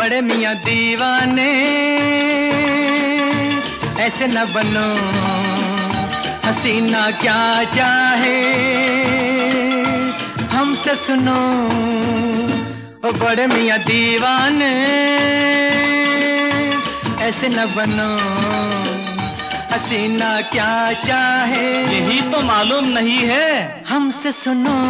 बड़े मियाँ दीवाने, ऐसे न बनो, हसीना क्या चाहे हमसे सुनो। ओ बड़े मियाँ दीवाने, ऐसे न बनो, हसीना क्या चाहे यही तो मालूम नहीं है हमसे सुनो।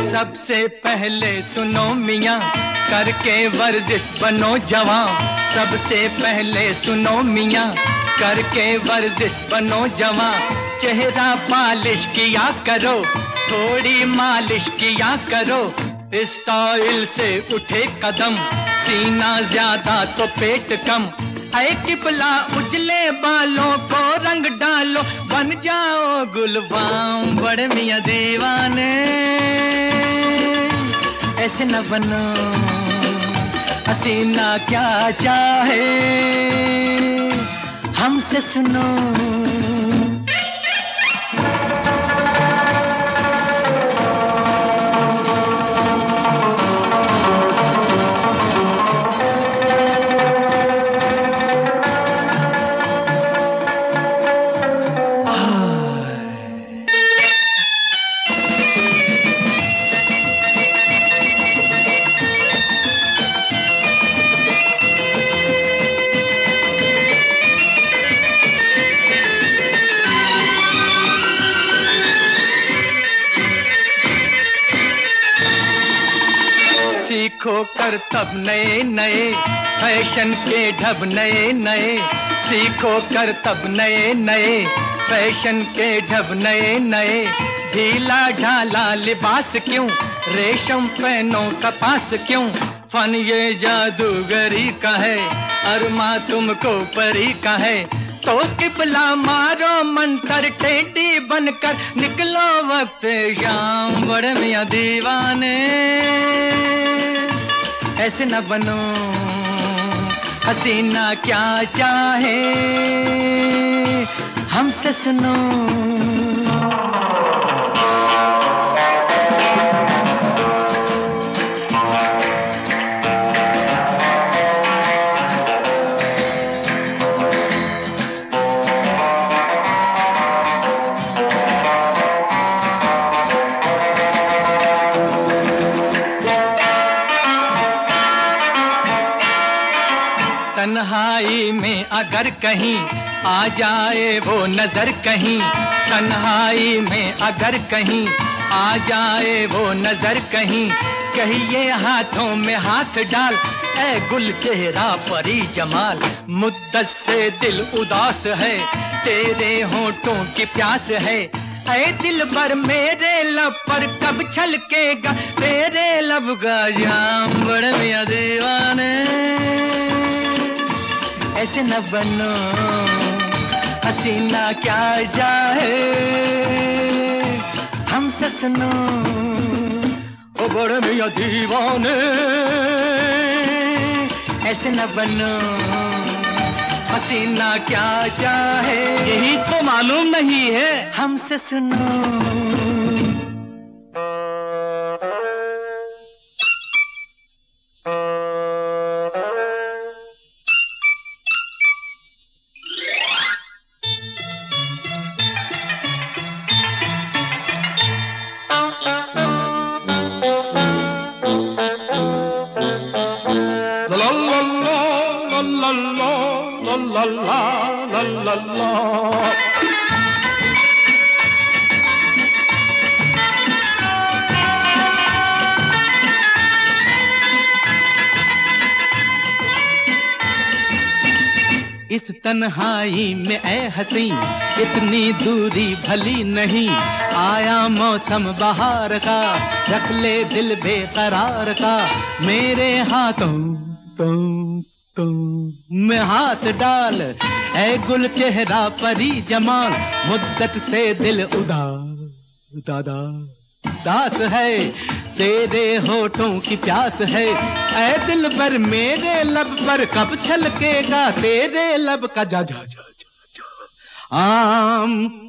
सबसे पहले सुनो मियाँ, करके वर्जिश बनो जवान। सबसे पहले सुनो मियाँ, करके वर्जिश बनो जवान। चेहरा पालिश किया करो, थोड़ी मालिश किया करो। स्टाइल से उठे कदम, सीना ज्यादा तो पेट कम। ऐ किबला उजले बालों को रंग डालो, बन जाओ गुलबाम। बड़े मियाँ दीवाने, ऐसे न बनो, हसीना क्या चाहे हमसे सुनो। सीखो कर तब नए नए फैशन के ढब, नए नए सीखो कर तब नए नए फैशन के ढब, नए नए। ढीला ढाला लिबास क्यों, रेशम पहनो कपास क्यों। फन ये जादूगरी का है, अरमा तुमको परी का है। तो किबला मारो मंतर, टेढ़ी बनकर निकलो वक्त शाम। बड़े मियाँ दीवाने, ऐसे न बनो, हसीना क्या चाहे हमसे सुनो। तन्हाई में अगर कहीं आ जाए वो नजर कहीं, तन्हाई में अगर कहीं आ जाए वो नजर कहीं। कहिए हाथों में हाथ डाल, ऐ गुल चेहरा परी जमाल। मुद्दत से दिल उदास है, तेरे होठों की प्यास है। ऐ दिल भर मेरे लब पर कब छलकेगा तेरे लब का जाम। बड़े मियाँ दीवाने, ऐसे न बनो, हसीना क्या चाहे हमसे सुनो। ओ बड़े मियाँ दीवाने, ऐसे न बनो, हसीना क्या चाहे यही तो मालूम नहीं है हमसे सुनो। इस तन्हाई में ऐ हसी, इतनी दूरी भली नहीं। आया मौसम बहार का, रख ले दिल बेकरार का। मेरे हाथों में हाथ डाल, ऐ गुल चेहरा परी जमाल। मुद्दत से दिल उदास दादा दास है तेरे होठों की प्यास है, ऐ दिल पर मेरे लब पर कब छलकेगा तेरे लब का जा जा जा जा, जा। आम